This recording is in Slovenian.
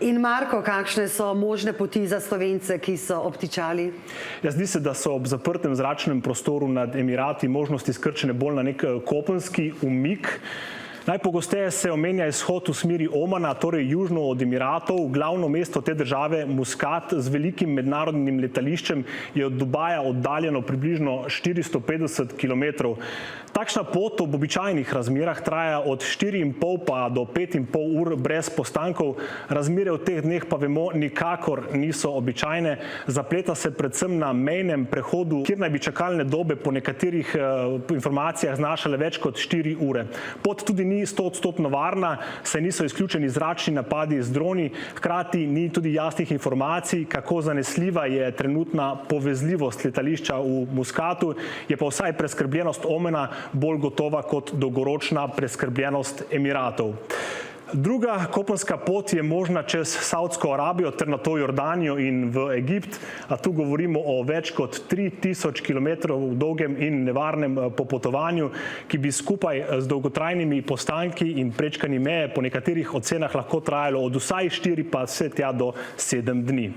In Marko, kakšne so možne poti za Slovence, ki so obtičali? Zdi se, da so ob zaprtem zračnem prostoru nad Emirati možnosti skrčene bolj na nek kopenski umik. Najpogosteje se omenja izhod v smeri Omana, torej južno od Emiratov. Glavno mesto te države, Muscat, z velikim mednarodnim letališčem, je od Dubaja oddaljeno približno 450 km. Takšna pot ob običajnih razmerah traja od 4,5 pa do 5,5 ur brez postankov. Razmere v teh dneh pa vemo nikakor niso običajne. Zapleta se predvsem na mejnem prehodu, kjer naj bi čakalne dobe po nekaterih informacijah znašale več kot 4 ure. Pot tudi ni 100% varna, saj niso izključeni zračni napadi z droni, hkrati ni tudi jasnih informacij, kako zanesljiva je trenutna povezljivost letališča v Muscatu, je pa vsaj preskrbljenost Omana bolj gotova kot dolgoročna preskrbljenost Emiratov. Druga kopenska pot je možna čez Saudsko Arabijo ter nato Jordanijo in v Egipt, a tu govorimo o več kot 3000 km dolgem in nevarnem popotovanju, ki bi skupaj z dolgotrajnimi postanki in prečkanji meje po nekaterih ocenah lahko trajalo od vsaj 4 pa vse tja do 7 dni.